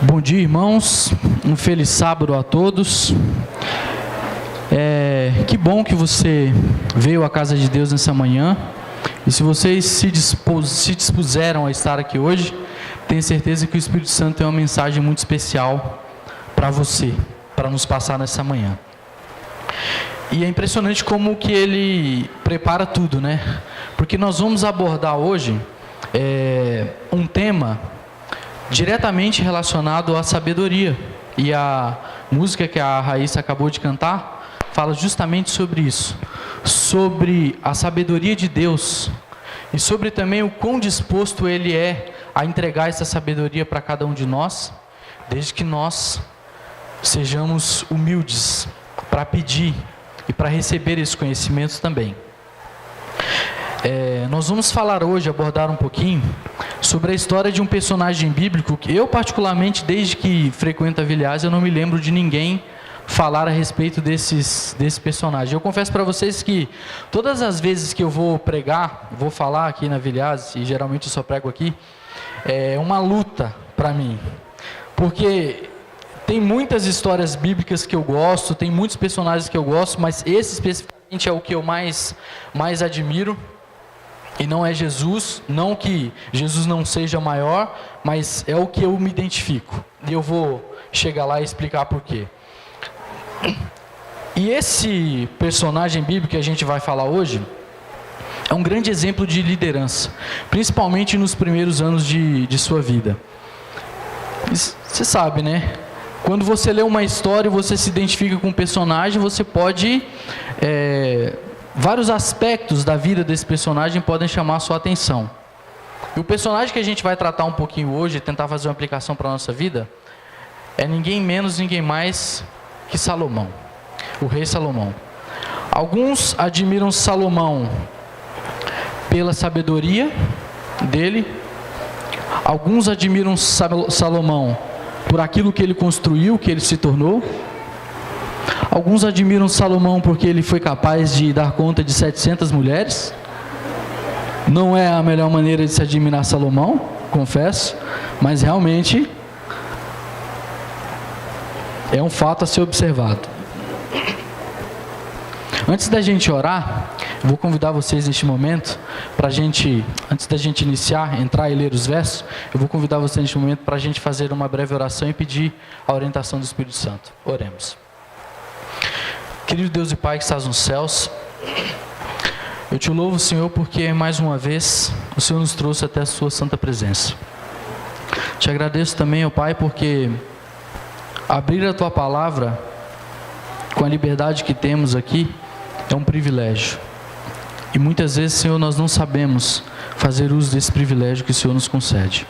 Bom dia, irmãos. Um feliz sábado a todos. Que bom que você veio à casa de Deus nessa manhã. E se vocês se dispuseram a estar aqui hoje, tenho certeza que o Espírito Santo tem uma mensagem muito especial para você, para nos passar nessa manhã. E é impressionante como que ele prepara tudo, né? Porque nós vamos abordar hoje um tema diretamente relacionado à sabedoria. E a música que a Raíssa acabou de cantar fala justamente sobre isso, sobre a sabedoria de Deus e sobre também o quão disposto Ele é a entregar essa sabedoria para cada um de nós, desde que nós sejamos humildes para pedir e para receber esses conhecimentos também. Nós vamos falar hoje, abordar um pouquinho sobre a história de um personagem bíblico que eu particularmente, desde que frequento a Vilhaz, eu não me lembro de ninguém falar a respeito desse personagem. Eu confesso para vocês que todas as vezes que eu vou pregar, vou falar aqui na Vilhaz, e geralmente eu só prego aqui, é uma luta para mim, porque tem muitas histórias bíblicas que eu gosto, tem muitos personagens que eu gosto, mas esse especificamente é o que eu mais admiro. E não é Jesus, não que Jesus não seja maior, mas é o que eu me identifico. E eu vou chegar lá e explicar por quê. E esse personagem bíblico que a gente vai falar hoje é um grande exemplo de liderança, principalmente nos primeiros anos de sua vida. Você sabe, né? Quando você lê uma história e você se identifica com um personagem, você pode... vários aspectos da vida desse personagem podem chamar a sua atenção. E o personagem que a gente vai tratar um pouquinho hoje, tentar fazer uma aplicação para a nossa vida, é ninguém menos, ninguém mais que Salomão, o rei Salomão. Alguns admiram Salomão pela sabedoria dele, alguns admiram Salomão por aquilo que ele construiu, que ele se tornou. Alguns admiram Salomão porque ele foi capaz de dar conta de 700 mulheres. Não é a melhor maneira de se admirar Salomão, confesso, mas realmente é um fato a ser observado. Antes da gente orar, eu vou convidar vocês neste momento para a gente, antes da gente iniciar, entrar e ler os versos, eu vou convidar vocês neste momento para a gente fazer uma breve oração e pedir a orientação do Espírito Santo. Oremos. Querido Deus e Pai que estás nos céus, eu te louvo, Senhor, porque mais uma vez o Senhor nos trouxe até a sua santa presença. Te agradeço também, ó Pai, porque abrir a tua palavra com a liberdade que temos aqui é um privilégio. E muitas vezes, Senhor, nós não sabemos fazer uso desse privilégio que o Senhor nos concede.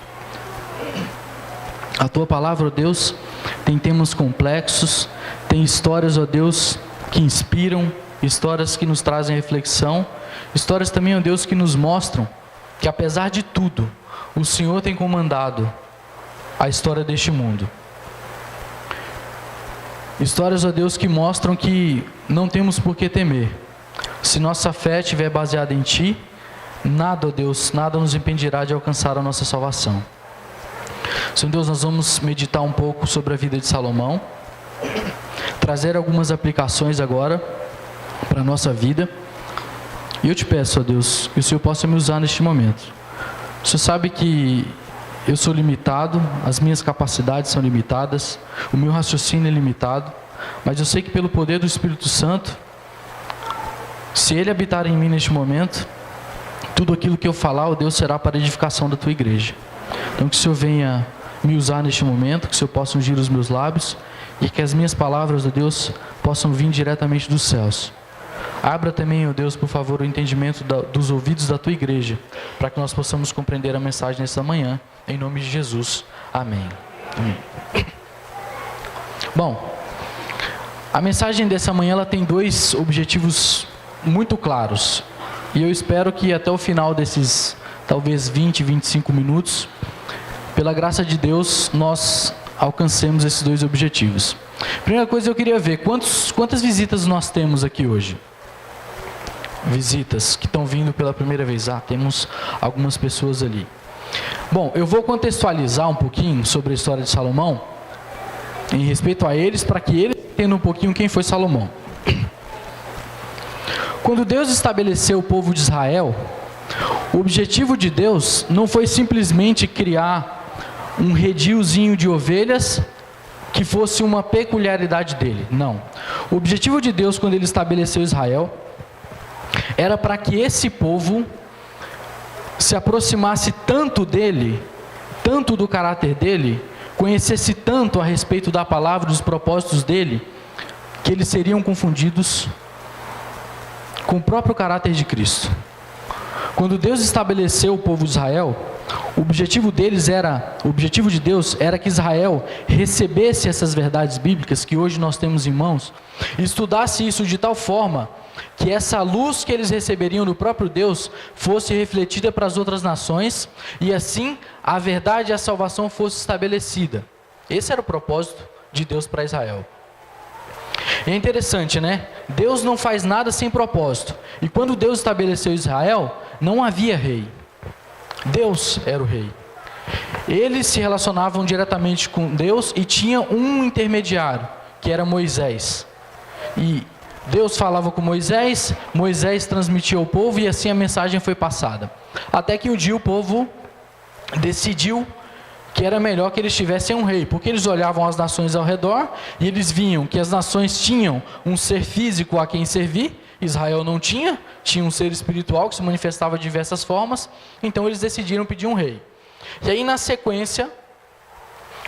A tua palavra, ó Deus, tem temas complexos, tem histórias, ó Deus, que inspiram, histórias que nos trazem reflexão, histórias também, ó Deus, que nos mostram que apesar de tudo, o Senhor tem comandado a história deste mundo. Histórias, ó Deus, que mostram que não temos por que temer. Se nossa fé estiver baseada em Ti, nada, ó Deus, nada nos impedirá de alcançar a nossa salvação. Senhor Deus, nós vamos meditar um pouco sobre a vida de Salomão, trazer algumas aplicações agora para a nossa vida. E eu te peço, ó Deus, que o Senhor possa me usar neste momento. O Senhor sabe que eu sou limitado, as minhas capacidades são limitadas, o meu raciocínio é limitado, mas eu sei que pelo poder do Espírito Santo, se Ele habitar em mim neste momento, tudo aquilo que eu falar, ó Deus, será para a edificação da Tua igreja. Então que o Senhor venha me usar neste momento, que o Senhor possa ungir os meus lábios, e que as minhas palavras, ó Deus, possam vir diretamente dos céus. Abra também, ó Deus, por favor, o entendimento dos ouvidos da Tua igreja, para que nós possamos compreender a mensagem nessa manhã, em nome de Jesus. Amém. Amém. Bom, a mensagem dessa manhã ela tem dois objetivos muito claros, e eu espero que até o final desses, talvez 20, 25 minutos, pela graça de Deus, nós alcancemos esses dois objetivos. Primeira coisa, eu queria ver quantas visitas nós temos aqui hoje. Visitas que estão vindo pela primeira vez. Temos algumas pessoas ali. Bom, eu vou contextualizar um pouquinho sobre a história de Salomão, em respeito a eles, para que eles entendam um pouquinho quem foi Salomão. Quando Deus estabeleceu o povo de Israel, o objetivo de Deus não foi simplesmente criar um redilzinho de ovelhas que fosse uma peculiaridade dele. Não. O objetivo de Deus, quando ele estabeleceu Israel, era para que esse povo se aproximasse tanto dele, tanto do caráter dele, conhecesse tanto a respeito da palavra, dos propósitos dele, que eles seriam confundidos com o próprio caráter de Cristo. Quando Deus estabeleceu o povo de Israel, o objetivo de Deus era que Israel recebesse essas verdades bíblicas que hoje nós temos em mãos, e estudasse isso de tal forma que essa luz que eles receberiam do próprio Deus fosse refletida para as outras nações, e assim a verdade e a salvação fosse estabelecida. Esse era o propósito de Deus para Israel. É interessante, né? Deus não faz nada sem propósito. E quando Deus estabeleceu Israel, não havia rei. Deus era o rei. Eles se relacionavam diretamente com Deus e tinha um intermediário, que era Moisés. E Deus falava com Moisés, Moisés transmitia ao povo e assim a mensagem foi passada. Até que um dia o povo decidiu que era melhor que eles tivessem um rei, porque eles olhavam as nações ao redor e eles viam que as nações tinham um ser físico a quem servir, Israel não tinha, tinha um ser espiritual que se manifestava de diversas formas, então eles decidiram pedir um rei. E aí na sequência,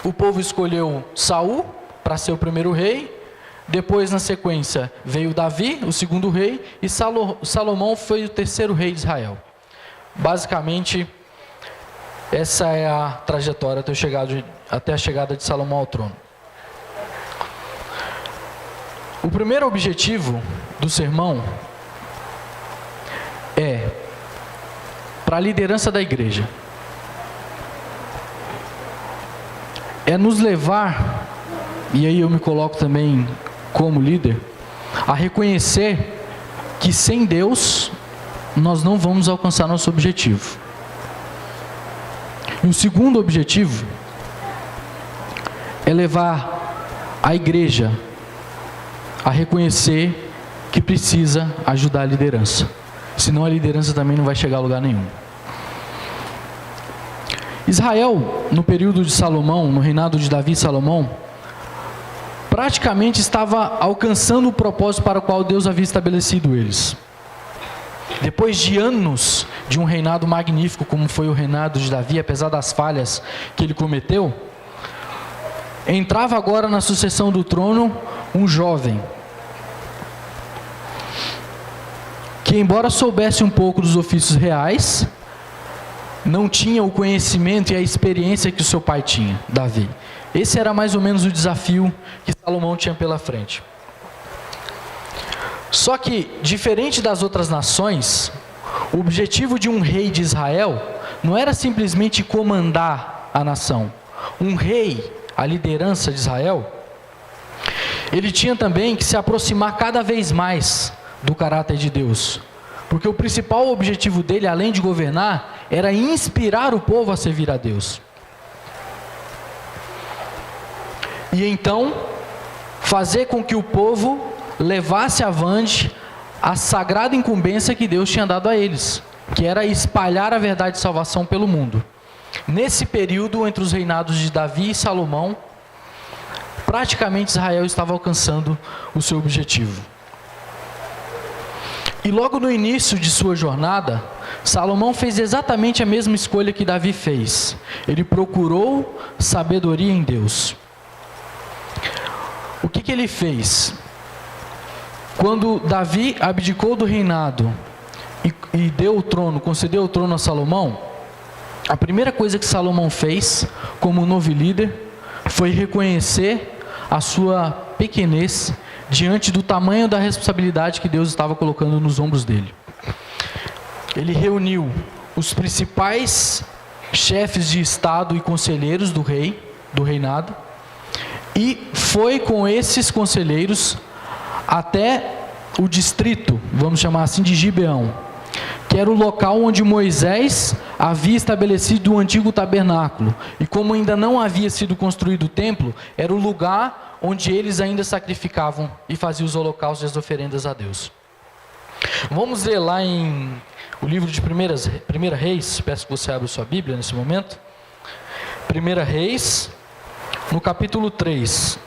o povo escolheu Saul para ser o primeiro rei, depois na sequência veio Davi, o segundo rei, e Salomão foi o terceiro rei de Israel. Basicamente, essa é a trajetória até a chegada de Salomão ao trono. O primeiro objetivo do sermão é para a liderança da igreja. É nos levar, e aí eu me coloco também como líder, a reconhecer que sem Deus nós não vamos alcançar nosso objetivo. E o segundo objetivo é levar a igreja a reconhecer que precisa ajudar a liderança. Senão a liderança também não vai chegar a lugar nenhum. Israel, no período de Salomão, no reinado de Davi e Salomão, praticamente estava alcançando o propósito para o qual Deus havia estabelecido eles. Depois de anos de um reinado magnífico, como foi o reinado de Davi, apesar das falhas que ele cometeu, entrava agora na sucessão do trono um jovem, que embora soubesse um pouco dos ofícios reais, não tinha o conhecimento e a experiência que o seu pai tinha, Davi. Esse era mais ou menos o desafio que Salomão tinha pela frente. Só que, diferente das outras nações, o objetivo de um rei de Israel não era simplesmente comandar a nação. Um rei, a liderança de Israel, ele tinha também que se aproximar cada vez mais do caráter de Deus. Porque o principal objetivo dele, além de governar, era inspirar o povo a servir a Deus. E então, fazer com que o povo levasse avante a sagrada incumbência que Deus tinha dado a eles, que era espalhar a verdade de salvação pelo mundo. Nesse período, entre os reinados de Davi e Salomão, praticamente Israel estava alcançando o seu objetivo. E logo no início de sua jornada, Salomão fez exatamente a mesma escolha que Davi fez. Ele procurou sabedoria em Deus. O que ele fez? Quando Davi abdicou do reinado e deu o trono, concedeu o trono a Salomão, a primeira coisa que Salomão fez, como novo líder, foi reconhecer a sua pequenez diante do tamanho da responsabilidade que Deus estava colocando nos ombros dele. Ele reuniu os principais chefes de estado e conselheiros do reinado, e foi com esses conselheiros até o distrito, vamos chamar assim, de Gibeão, que era o local onde Moisés havia estabelecido o antigo tabernáculo. E como ainda não havia sido construído o templo, era o lugar onde eles ainda sacrificavam e faziam os holocaustos e as oferendas a Deus. Vamos ler lá em o livro de 1 Reis, peço que você abra sua Bíblia nesse momento. 1 Reis, no capítulo 3.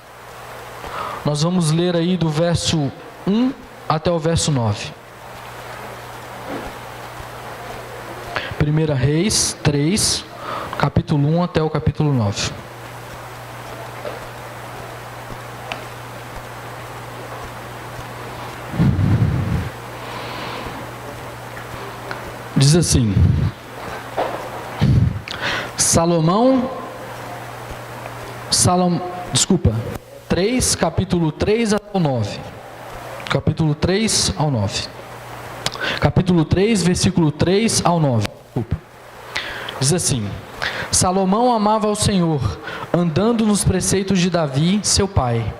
Nós vamos ler aí do verso 1 até o verso 9. 1 Reis 3, capítulo 1 até o capítulo 9. Diz assim: 3, capítulo 3 ao 9. Capítulo 3 ao 9. Capítulo 3, versículo 3 ao 9. Diz assim: Salomão amava ao Senhor, andando nos preceitos de Davi, seu pai.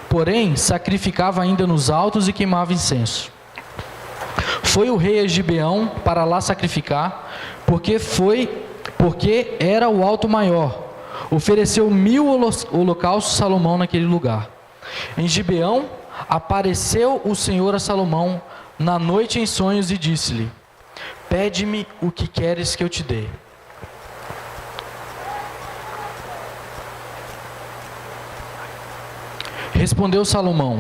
Porém, sacrificava ainda nos altos e queimava incenso. Foi o rei a Gibeão para lá sacrificar, porque era o alto maior. Ofereceu 1000 holocaustos Salomão naquele lugar. Em Gibeão apareceu o Senhor a Salomão na noite em sonhos e disse-lhe: Pede-me o que queres que eu te dê. Respondeu Salomão: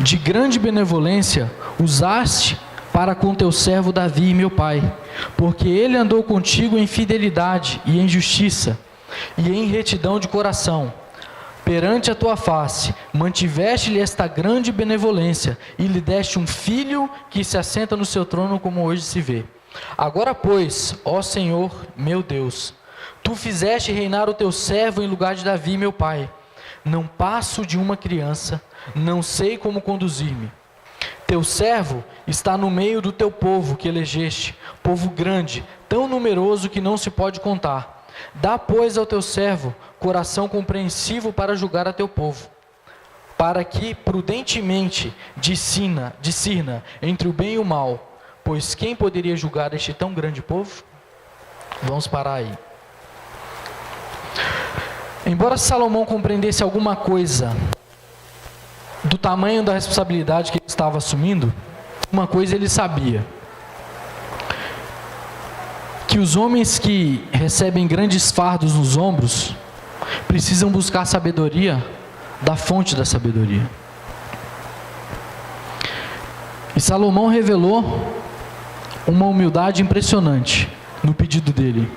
De grande benevolência usaste para com teu servo Davi, meu pai, porque ele andou contigo em fidelidade e em justiça, e em retidão de coração. Perante a tua face, mantiveste-lhe esta grande benevolência, e lhe deste um filho que se assenta no seu trono, como hoje se vê. Agora, pois, ó Senhor, meu Deus, tu fizeste reinar o teu servo em lugar de Davi, meu pai. Não passo de uma criança, não sei como conduzir-me. Teu servo está no meio do teu povo que elegeste, povo grande, tão numeroso que não se pode contar. Dá, pois, ao teu servo coração compreensivo para julgar a teu povo, para que prudentemente discirna entre o bem e o mal, pois quem poderia julgar este tão grande povo? Vamos parar aí. Embora Salomão compreendesse alguma coisa do tamanho da responsabilidade que ele estava assumindo, uma coisa ele sabia: que os homens que recebem grandes fardos nos ombros precisam buscar sabedoria da fonte da sabedoria. E Salomão revelou uma humildade impressionante no pedido dele.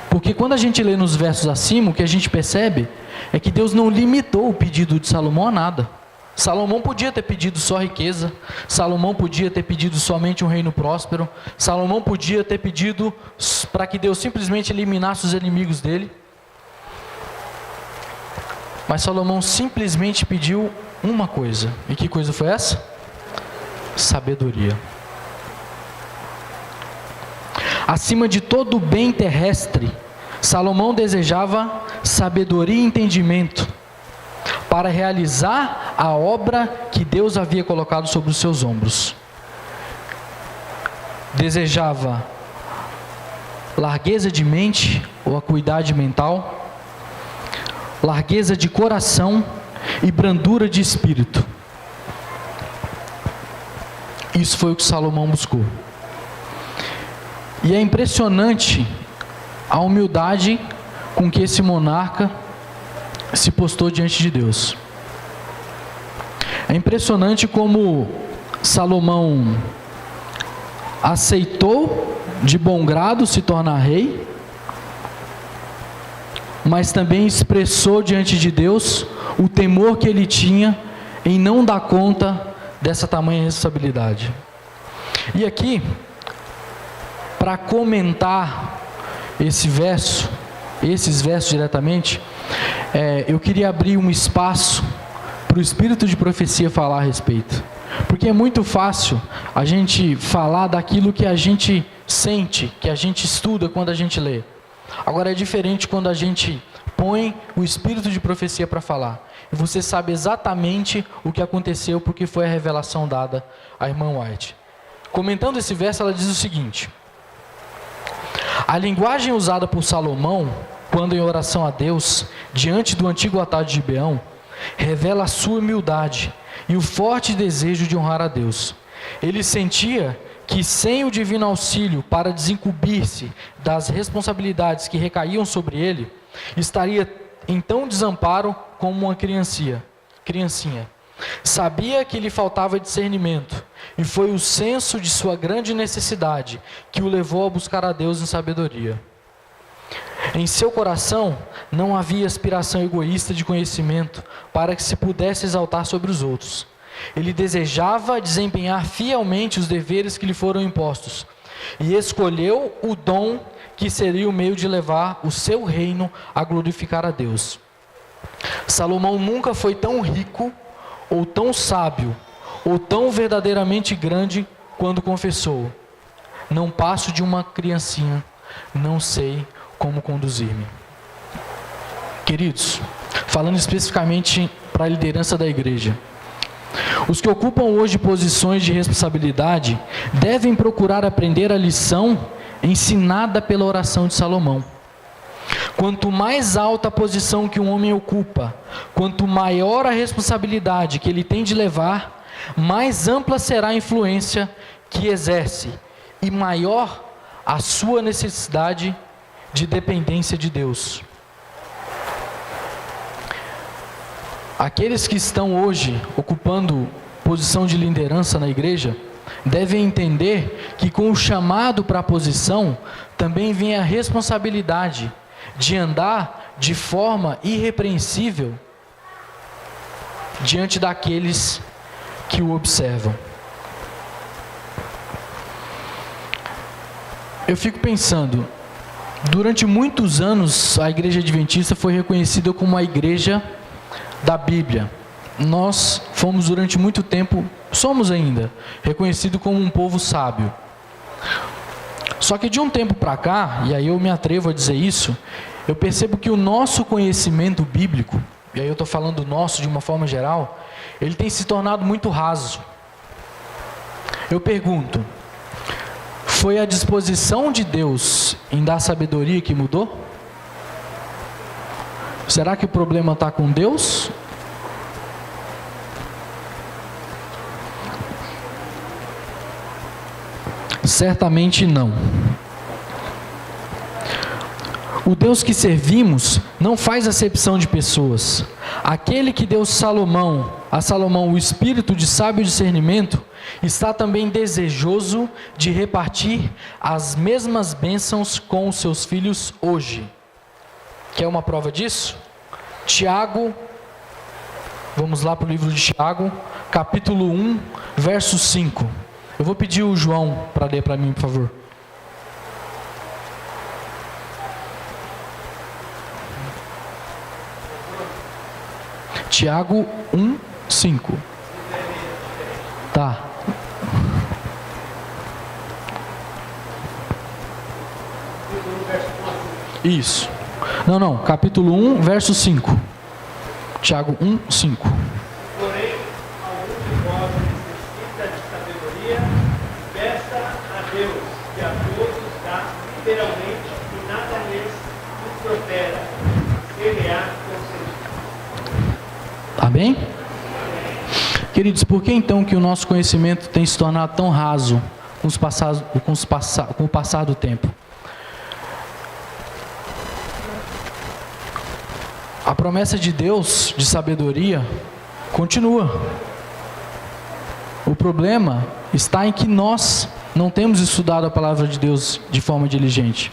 Porque quando a gente lê nos versos acima, o que a gente percebe é que Deus não limitou o pedido de Salomão a nada. Salomão podia ter pedido só riqueza, Salomão podia ter pedido somente um reino próspero, Salomão podia ter pedido para que Deus simplesmente eliminasse os inimigos dele. Mas Salomão simplesmente pediu uma coisa. E que coisa foi essa? Sabedoria. Acima de todo o bem terrestre, Salomão desejava sabedoria e entendimento para realizar a obra que Deus havia colocado sobre os seus ombros. Desejava largueza de mente ou acuidade mental, largueza de coração e brandura de espírito. Isso foi o que Salomão buscou. E é impressionante a humildade com que esse monarca se postou diante de Deus. É impressionante como Salomão aceitou de bom grado se tornar rei, mas também expressou diante de Deus o temor que ele tinha em não dar conta dessa tamanha responsabilidade. E aqui, para comentar esses versos diretamente, eu queria abrir um espaço para o espírito de profecia falar a respeito. Porque é muito fácil a gente falar daquilo que a gente sente, que a gente estuda quando a gente lê. Agora é diferente quando a gente põe o espírito de profecia para falar. E você sabe exatamente o que aconteceu, porque foi a revelação dada à irmã White. Comentando esse verso, ela diz o seguinte: a linguagem usada por Salomão, quando em oração a Deus, diante do antigo altar de Gibeão, revela a sua humildade e o forte desejo de honrar a Deus. Ele sentia que sem o divino auxílio para desincumbir-se das responsabilidades que recaíam sobre ele, estaria em tão desamparo como uma criancinha. Sabia que lhe faltava discernimento, e foi o senso de sua grande necessidade que o levou a buscar a Deus em sabedoria. Em seu coração não havia aspiração egoísta de conhecimento para que se pudesse exaltar sobre os outros. Ele desejava desempenhar fielmente os deveres que lhe foram impostos, e escolheu o dom que seria o meio de levar o seu reino a glorificar a Deus. Salomão nunca foi tão rico, ou tão sábio, ou tão verdadeiramente grande quando confessou: não passo de uma criancinha, não sei como conduzir-me. Queridos, falando especificamente para a liderança da igreja, os que ocupam hoje posições de responsabilidade devem procurar aprender a lição ensinada pela oração de Salomão. Quanto mais alta a posição que um homem ocupa, quanto maior a responsabilidade que ele tem de levar, mais ampla será a influência que exerce e maior a sua necessidade de dependência de Deus. Aqueles que estão hoje ocupando posição de liderança na igreja devem entender que com o chamado para a posição também vem a responsabilidade de andar de forma irrepreensível diante daqueles que o observam. Eu fico pensando, durante muitos anos a Igreja Adventista foi reconhecida como a igreja da Bíblia. Nós fomos durante muito tempo, somos ainda, reconhecidos como um povo sábio. Só que de um tempo para cá, e aí eu me atrevo a dizer isso, eu percebo que o nosso conhecimento bíblico, e aí eu estou falando nosso de uma forma geral, ele tem se tornado muito raso. Eu pergunto, foi a disposição de Deus em dar sabedoria que mudou? Será que o problema está com Deus? Certamente não. O Deus que servimos não faz acepção de pessoas. Aquele que deu a Salomão o espírito de sábio discernimento, está também desejoso de repartir as mesmas bênçãos com os seus filhos hoje. Quer uma prova disso? Tiago, vamos lá para o livro de Tiago, capítulo 1, verso 5. Eu vou pedir o João para ler para mim, por favor. Tiago 1, 5. Tá. Isso. Não, capítulo 1, verso 5. Tiago 1, 5. Porém, algum de vós necessita de sabedoria, peça a Deus, que a todos dá liberalmente, e nada lhes impropera, ele há concedido. Amém? Queridos, por que então que o nosso conhecimento tem se tornado tão raso com o passar do tempo? A promessa de Deus de sabedoria continua. O problema está em que nós não temos estudado a palavra de Deus de forma diligente.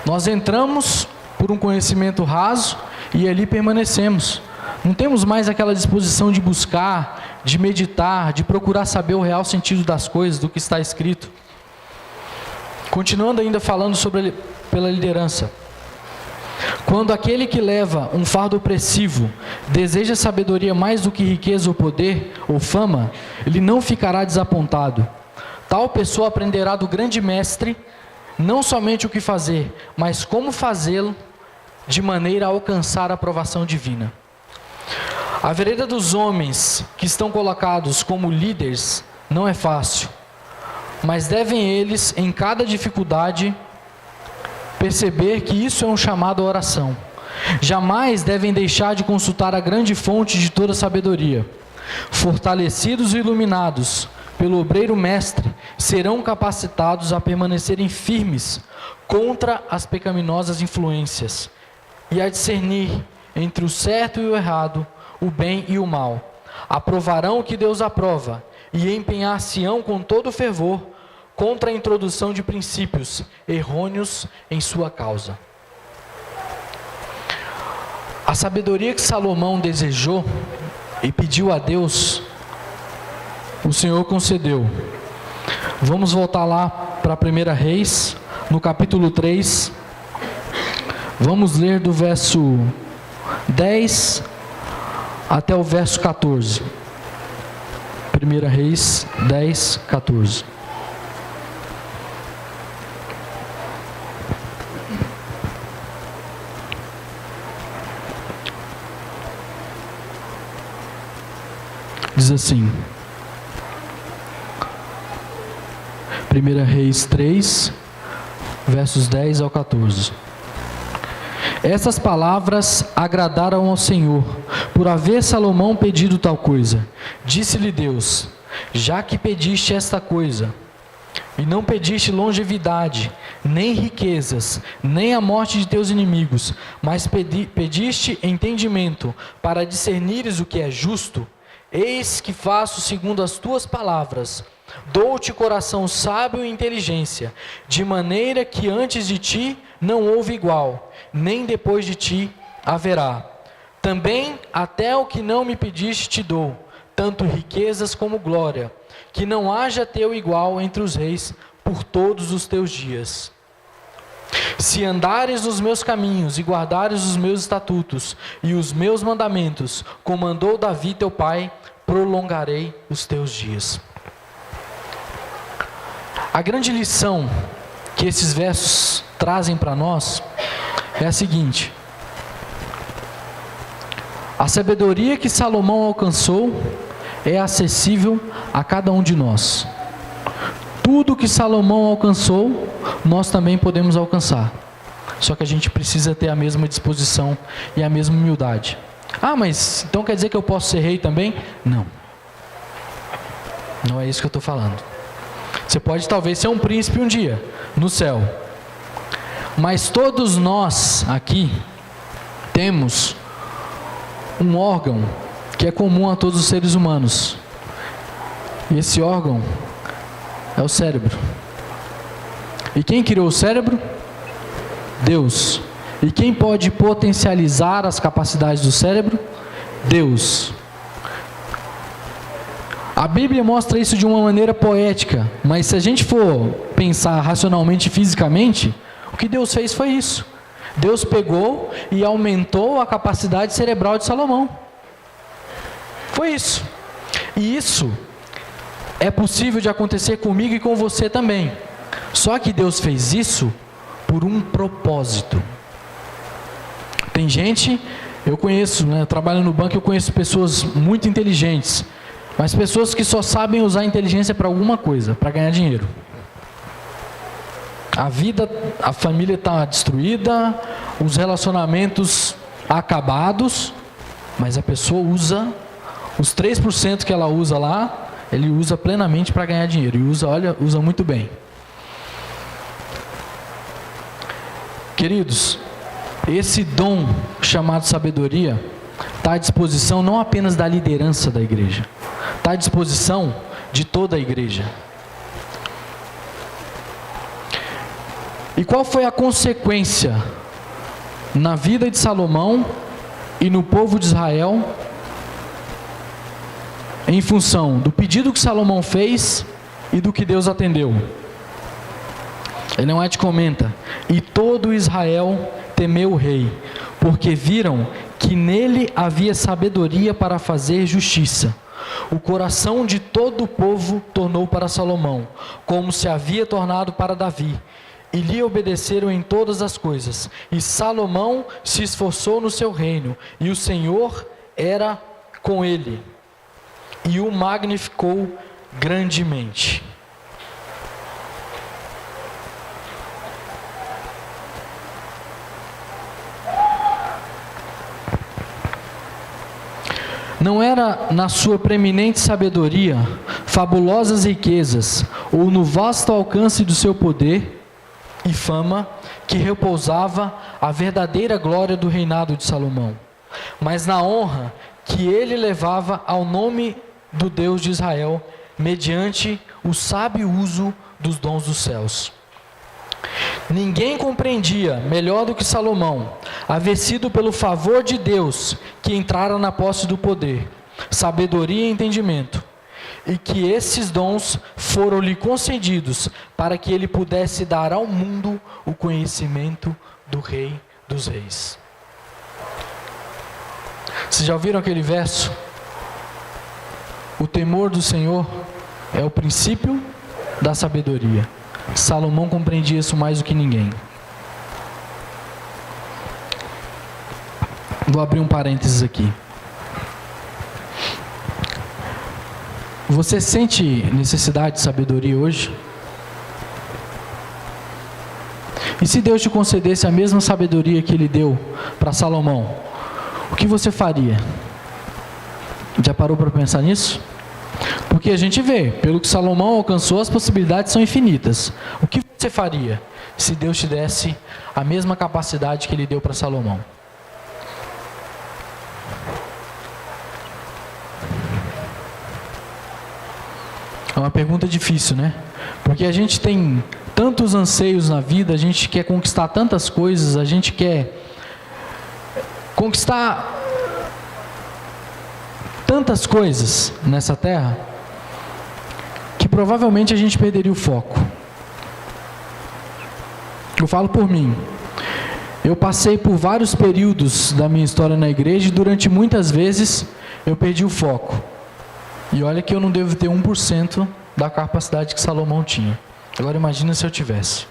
Nós entramos por um conhecimento raso e ali permanecemos. Não temos mais aquela disposição de buscar, de meditar, de procurar saber o real sentido das coisas, do que está escrito. Continuando ainda falando pela liderança. Quando aquele que leva um fardo opressivo deseja sabedoria mais do que riqueza ou poder ou fama, ele não ficará desapontado. Tal pessoa aprenderá do grande mestre não somente o que fazer, mas como fazê-lo de maneira a alcançar a aprovação divina. A vereda dos homens que estão colocados como líderes não é fácil. mas devem eles, em cada dificuldade, perceber que isso é um chamado à oração. Jamais devem deixar de consultar a grande fonte de toda sabedoria. Fortalecidos e iluminados pelo obreiro mestre, serão capacitados a permanecerem firmes contra as pecaminosas influências e a discernir entre o certo e o errado, o bem e o mal. Aprovarão o que Deus aprova e empenhar-se-ão com todo fervor contra a introdução de princípios errôneos em sua causa. A sabedoria que Salomão desejou e pediu a Deus, o Senhor concedeu. Vamos voltar lá para 1 Reis, no capítulo 3. Vamos ler do verso 10 até o verso 14. 1 Reis 10, 14. Diz assim, 1 Reis 3, versos 10 ao 14. Essas palavras agradaram ao Senhor, por haver Salomão pedido tal coisa. Disse-lhe Deus: já que pediste esta coisa, e não pediste longevidade, nem riquezas, nem a morte de teus inimigos, mas pediste entendimento para discernires o que é justo, eis que faço segundo as tuas palavras. Dou-te coração sábio e inteligência, de maneira que antes de ti não houve igual, nem depois de ti haverá. Também até o que não me pediste te dou, tanto riquezas como glória, que não haja teu igual entre os reis por todos os teus dias. Se andares nos meus caminhos e guardares os meus estatutos e os meus mandamentos, como mandou Davi teu pai, prolongarei os teus dias. A grande lição que esses versos trazem para nós é a seguinte: a sabedoria que Salomão alcançou é acessível a cada um de nós. Tudo que Salomão alcançou, nós também podemos alcançar. Só que a gente precisa ter a mesma disposição e a mesma humildade. Ah, mas então quer dizer que eu posso ser rei também? Não. Não é isso que eu estou falando. Você pode talvez ser um príncipe um dia, no céu. Mas todos nós aqui temos um órgão que é comum a todos os seres humanos. E esse órgão é o cérebro. E quem criou o cérebro? Deus. E quem pode potencializar as capacidades do cérebro? Deus. A Bíblia mostra isso de uma maneira poética, mas se a gente for pensar racionalmente e fisicamente, o que Deus fez foi isso. Deus pegou e aumentou a capacidade cerebral de Salomão. Foi isso. E isso é possível de acontecer comigo e com você também. Só que Deus fez isso por um propósito. Tem gente, eu conheço, eu trabalho no banco, eu conheço pessoas muito inteligentes, mas pessoas que só sabem usar a inteligência para alguma coisa, para ganhar dinheiro. A família está destruída, os relacionamentos acabados, mas a pessoa usa os 3% que ela usa lá, ele usa plenamente para ganhar dinheiro, e usa muito bem. Queridos, esse dom chamado sabedoria está à disposição não apenas da liderança da igreja, está à disposição de toda a igreja. E qual foi a consequência na vida de Salomão e no povo de Israel, em função do pedido que Salomão fez e do que Deus atendeu? Ellen White comenta: e todo Israel temeu o rei, porque viram que nele havia sabedoria para fazer justiça. O coração de todo o povo tornou para Salomão, como se havia tornado para Davi, e lhe obedeceram em todas as coisas. E Salomão se esforçou no seu reino, e o Senhor era com ele, e o magnificou grandemente. Não era na sua preeminente sabedoria, fabulosas riquezas, ou no vasto alcance do seu poder e fama, que repousava a verdadeira glória do reinado de Salomão, mas na honra que ele levava ao nome do Deus de Israel, mediante o sábio uso dos dons dos céus. Ninguém compreendia melhor do que Salomão, haver sido pelo favor de Deus que entrara na posse do poder, sabedoria e entendimento, e que esses dons foram-lhe concedidos para que ele pudesse dar ao mundo o conhecimento do Rei dos Reis. Vocês já ouviram aquele verso? O temor do Senhor é o princípio da sabedoria. Salomão compreendia isso mais do que ninguém. Vou abrir um parênteses aqui. Você sente necessidade de sabedoria hoje? E se Deus te concedesse a mesma sabedoria que Ele deu para Salomão, o que você faria? Já parou para pensar nisso? Porque a gente vê, pelo que Salomão alcançou, as possibilidades são infinitas. O que você faria se Deus te desse a mesma capacidade que Ele deu para Salomão? É uma pergunta difícil, né? Porque a gente tem tantos anseios na vida, a gente quer conquistar tantas coisas, a gente quer conquistar tantas coisas nessa terra, que provavelmente a gente perderia o foco. Eu falo por mim. Eu passei por vários períodos da minha história na igreja e durante muitas vezes eu perdi o foco. E olha que eu não devo ter 1% da capacidade que Salomão tinha. Agora imagina se eu tivesse.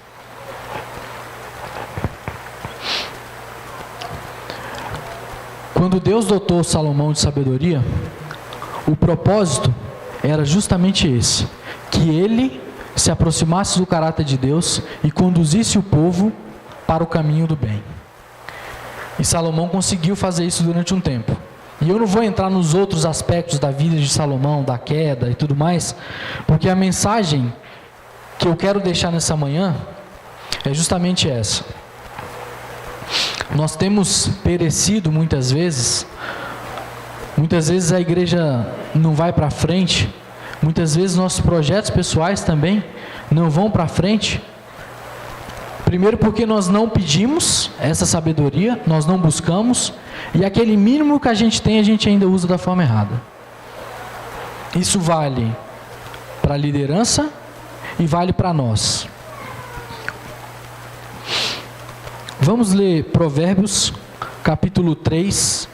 Quando Deus dotou Salomão de sabedoria, o propósito era justamente esse: que ele se aproximasse do caráter de Deus e conduzisse o povo para o caminho do bem. E Salomão conseguiu fazer isso durante um tempo. E eu não vou entrar nos outros aspectos da vida de Salomão, da queda e tudo mais, porque a mensagem que eu quero deixar nessa manhã é justamente essa. Nós temos perecido muitas vezes a igreja não vai para frente, muitas vezes nossos projetos pessoais também não vão para frente. Primeiro porque nós não pedimos essa sabedoria, nós não buscamos, e aquele mínimo que a gente tem, a gente ainda usa da forma errada. Isso vale para a liderança e vale para nós. Vamos ler Provérbios, capítulo 3.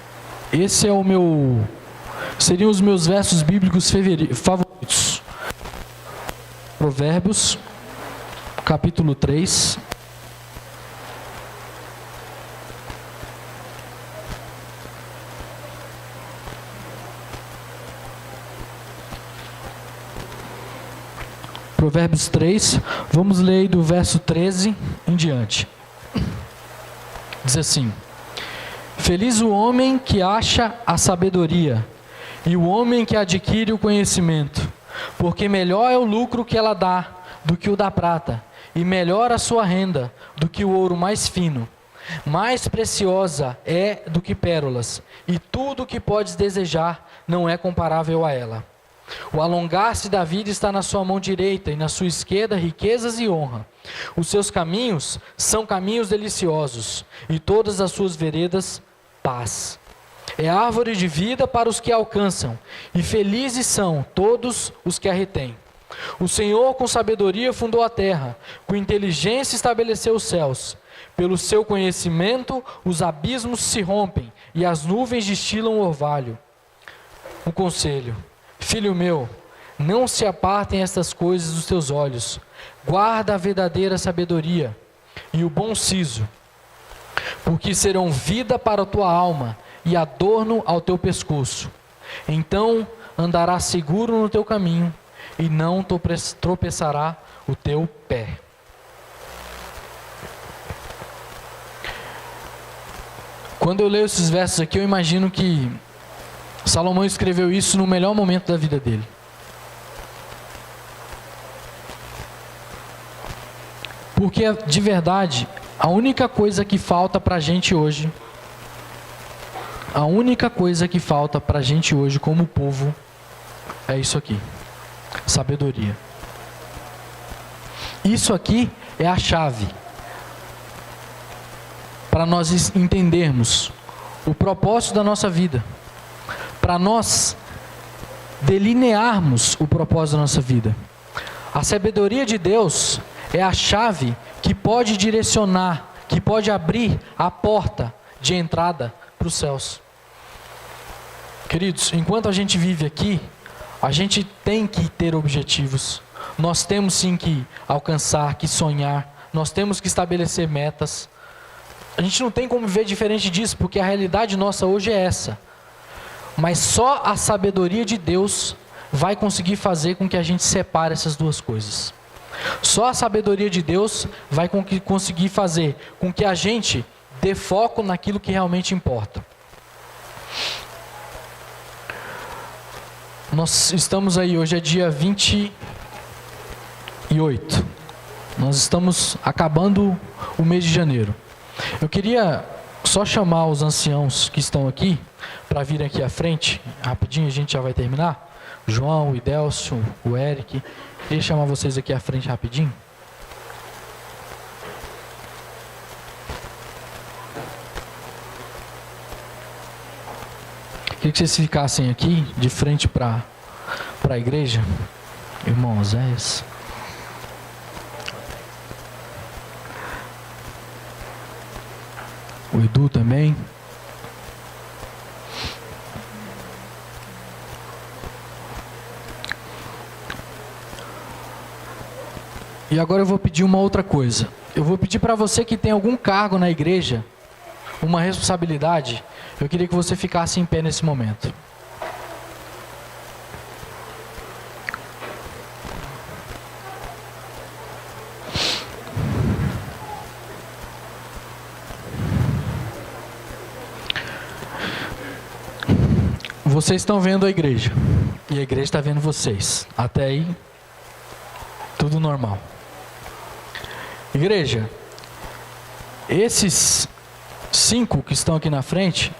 Esse é seriam os meus versos bíblicos favoritos. Provérbios, capítulo 3. Provérbios 3, vamos ler do verso 13 em diante. Diz assim: Feliz o homem que acha a sabedoria, e o homem que adquire o conhecimento, porque melhor é o lucro que ela dá do que o da prata, e melhor a sua renda do que o ouro mais fino. Mais preciosa é do que pérolas, e tudo o que podes desejar não é comparável a ela. O alongar-se da vida está na sua mão direita, e na sua esquerda riquezas e honra. Os seus caminhos são caminhos deliciosos, e todas as suas veredas, paz. É árvore de vida para os que a alcançam, e felizes são todos os que a retêm. O Senhor com sabedoria fundou a terra, com inteligência estabeleceu os céus. Pelo seu conhecimento os abismos se rompem, e as nuvens destilam orvalho. Um conselho: filho meu, não se apartem estas coisas dos teus olhos. Guarda a verdadeira sabedoria e o bom siso, porque serão vida para a tua alma e adorno ao teu pescoço. Então andarás seguro no teu caminho e não tropeçará o teu pé. Quando eu leio esses versos aqui, eu imagino que Salomão escreveu isso no melhor momento da vida dele. Porque, de verdade, a única coisa que falta para a gente hoje, como povo, é isso aqui: sabedoria. Isso aqui é a chave para nós entendermos o propósito da nossa vida, para nós delinearmos o propósito da nossa vida. A sabedoria de Deus é a chave que pode direcionar, que pode abrir a porta de entrada para os céus. Queridos, enquanto a gente vive aqui, a gente tem que ter objetivos. Nós temos sim que alcançar, que sonhar. Nós temos que estabelecer metas. A gente não tem como viver diferente disso, porque a realidade nossa hoje é essa. Mas só a sabedoria de Deus vai conseguir fazer com que a gente separe essas duas coisas. Só a sabedoria de Deus vai conseguir fazer com que a gente dê foco naquilo que realmente importa. Nós estamos aí, hoje é dia 28. Nós estamos acabando o mês de janeiro. Eu queria só chamar os anciãos que estão aqui para virem aqui à frente. Rapidinho, a gente já vai terminar. O João, o Idelcio, o Eric. Queria chamar vocês aqui à frente rapidinho. Queria que vocês ficassem aqui, de frente para a igreja. Irmão Oséias. O Edu também. E agora eu vou pedir uma outra coisa. Eu vou pedir para você que tem algum cargo na igreja, uma responsabilidade, eu queria que você ficasse em pé nesse momento. Vocês estão vendo a igreja, e a igreja está vendo vocês. Até aí, tudo normal. Igreja, esses 5 que estão aqui na frente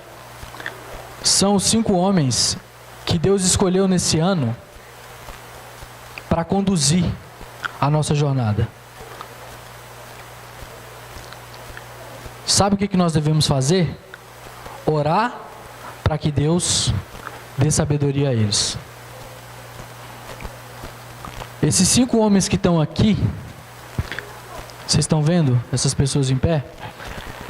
são os 5 homens que Deus escolheu nesse ano para conduzir a nossa jornada. Sabe o que nós devemos fazer? Orar para que Deus dê sabedoria a eles. Esses 5 homens que estão aqui, vocês estão vendo essas pessoas em pé?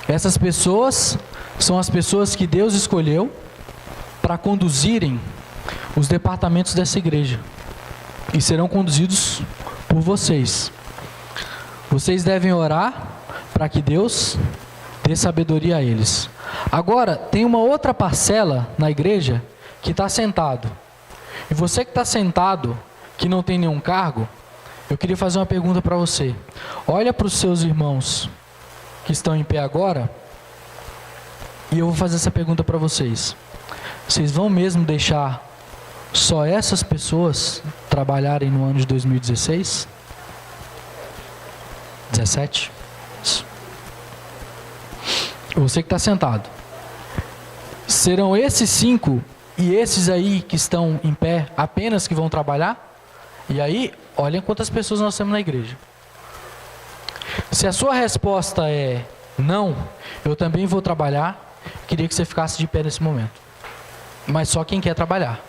Essas pessoas são as pessoas que Deus escolheu para conduzirem os departamentos dessa igreja. E serão conduzidos por vocês. Vocês devem orar para que Deus dê sabedoria a eles. Agora, tem uma outra parcela na igreja que está sentado. E você que está sentado, que não tem nenhum cargo, eu queria fazer uma pergunta para você. Olha para os seus irmãos que estão em pé agora, e eu vou fazer essa pergunta para vocês. Vocês vão mesmo deixar só essas pessoas trabalharem no ano de 2016? 17? Você que está sentado. Serão esses 5 e esses aí que estão em pé apenas que vão trabalhar? E aí, olhem quantas pessoas nós temos na igreja. Se a sua resposta é não, eu também vou trabalhar, queria que você ficasse de pé nesse momento. Mas só quem quer trabalhar.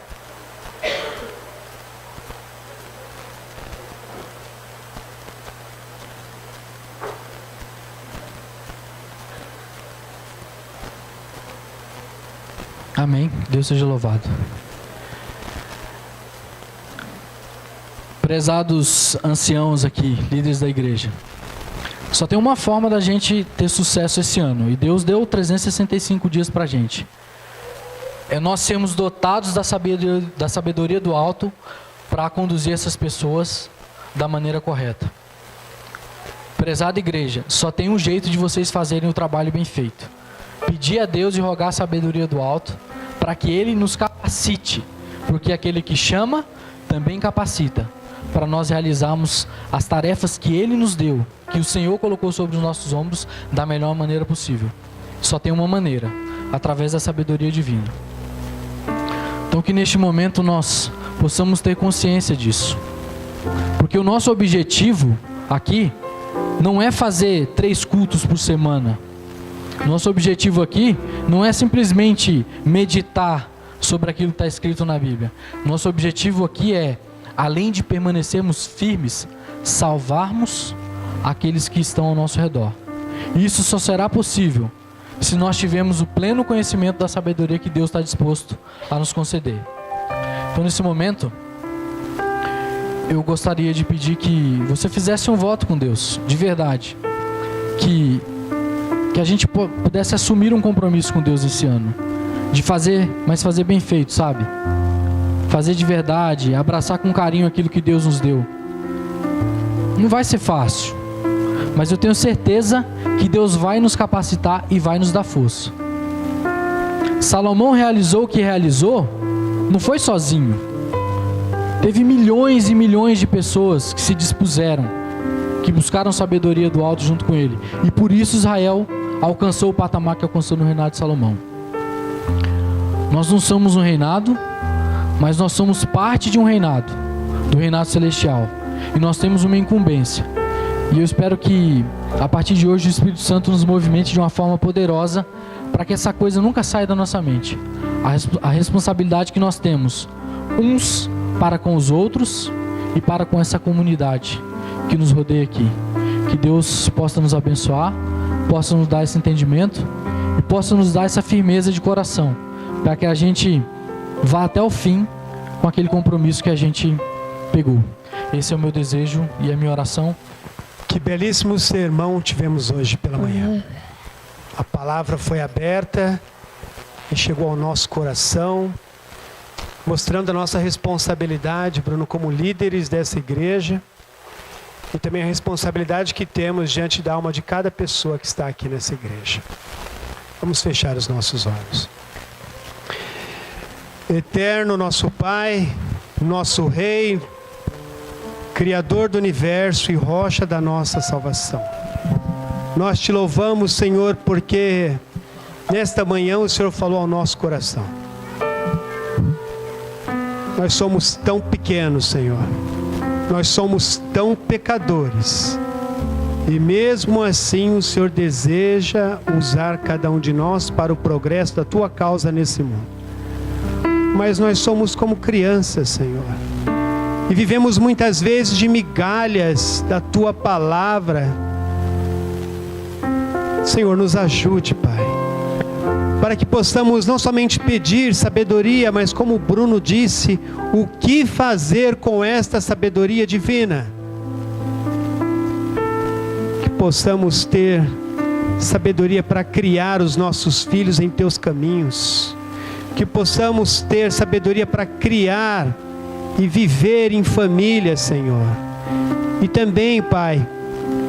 Amém. Deus seja louvado. Prezados anciãos aqui, líderes da igreja. Só tem uma forma da gente ter sucesso esse ano. E Deus deu 365 dias para a gente. É nós sermos dotados da sabedoria do alto para conduzir essas pessoas da maneira correta. Prezada igreja, só tem um jeito de vocês fazerem o trabalho bem feito. Pedir a Deus e rogar a sabedoria do alto para que Ele nos capacite capacite, porque aquele que chama também capacita, para nós realizarmos as tarefas que Ele nos deu, que o Senhor colocou sobre os nossos ombros da melhor maneira possível. Só tem uma maneira, através da sabedoria divina. Então que neste momento nós possamos ter consciência disso, porque o nosso objetivo aqui não é fazer 3 cultos por semana. Nosso objetivo aqui não é simplesmente meditar sobre aquilo que está escrito na Bíblia. Nosso objetivo aqui é, além de permanecermos firmes, salvarmos aqueles que estão ao nosso redor. E isso só será possível se nós tivermos o pleno conhecimento da sabedoria que Deus está disposto a nos conceder. Então, nesse momento, eu gostaria de pedir que você fizesse um voto com Deus, de verdade. Que a gente pudesse assumir um compromisso com Deus esse ano. De fazer, mas fazer bem feito, sabe? Fazer de verdade, abraçar com carinho aquilo que Deus nos deu. Não vai ser fácil, mas eu tenho certeza que Deus vai nos capacitar e vai nos dar força. Salomão realizou o que realizou, não foi sozinho. Teve milhões e milhões de pessoas que se dispuseram, que buscaram sabedoria do alto junto com ele. E por isso Israel alcançou o patamar que alcançou no reinado de Salomão. Nós não somos um reinado, mas nós somos parte de um reinado, do reinado celestial. E nós temos uma incumbência. E eu espero que, a partir de hoje, o Espírito Santo nos movimente de uma forma poderosa, para que essa coisa nunca saia da nossa mente. A responsabilidade que nós temos, uns para com os outros e para com essa comunidade que nos rodeia aqui. Que Deus possa nos abençoar, possa nos dar esse entendimento e possa nos dar essa firmeza de coração, para que a gente vá até o fim com aquele compromisso que a gente pegou. Esse é o meu desejo e a minha oração. Que belíssimo sermão tivemos hoje pela manhã. A palavra foi aberta e chegou ao nosso coração, mostrando a nossa responsabilidade, Bruno, como líderes dessa igreja, e também a responsabilidade que temos diante da alma de cada pessoa que está aqui nessa igreja. Vamos fechar os nossos olhos. Eterno nosso Pai, nosso Rei, Criador do universo e rocha da nossa salvação. Nós te louvamos, Senhor, porque nesta manhã o Senhor falou ao nosso coração. Nós somos tão pequenos, Senhor. Nós somos tão pecadores. E mesmo assim o Senhor deseja usar cada um de nós para o progresso da tua causa nesse mundo. Mas nós somos como crianças, Senhor. E vivemos muitas vezes de migalhas da tua palavra. Senhor, nos ajude, Pai, para que possamos não somente pedir sabedoria, mas como o Bruno disse, o que fazer com esta sabedoria divina? Que possamos ter sabedoria para criar os nossos filhos em teus caminhos. Que possamos ter sabedoria para criar e viver em família, Senhor. E também, Pai,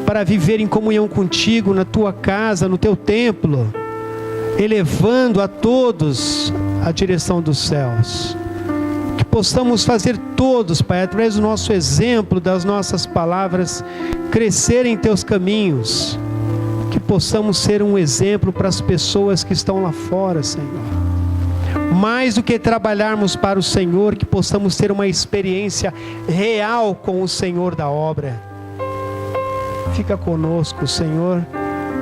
para viver em comunhão contigo, na tua casa, no teu templo, elevando a todos a direção dos céus. Que possamos fazer todos, Pai, através do nosso exemplo, das nossas palavras, crescer em teus caminhos. Que possamos ser um exemplo para as pessoas que estão lá fora, Senhor. Mais do que trabalharmos para o Senhor, que possamos ter uma experiência real com o Senhor da obra. Fica conosco, Senhor,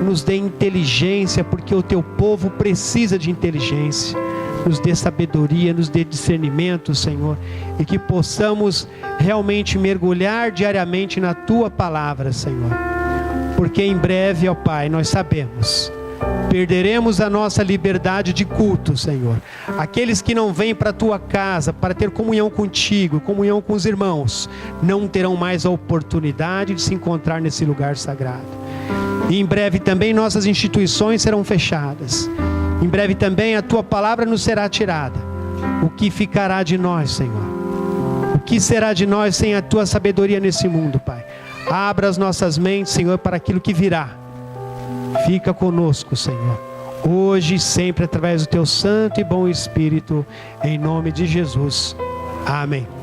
nos dê inteligência, porque o teu povo precisa de inteligência. Nos dê sabedoria, nos dê discernimento, Senhor, e que possamos realmente mergulhar diariamente na tua palavra, Senhor. Porque em breve, ó Pai, nós sabemos, perderemos a nossa liberdade de culto, Senhor. Aqueles que não vêm para a tua casa para ter comunhão contigo, comunhão com os irmãos, não terão mais a oportunidade de se encontrar nesse lugar sagrado. E em breve também nossas instituições serão fechadas. Em breve também a tua palavra nos será tirada. O que ficará de nós, Senhor? O que será de nós sem a tua sabedoria nesse mundo, Pai? Abra as nossas mentes, Senhor, para aquilo que virá. Fica conosco, Senhor. hoje e sempre, através do teu santo e bom Espírito, em nome de Jesus. Amém.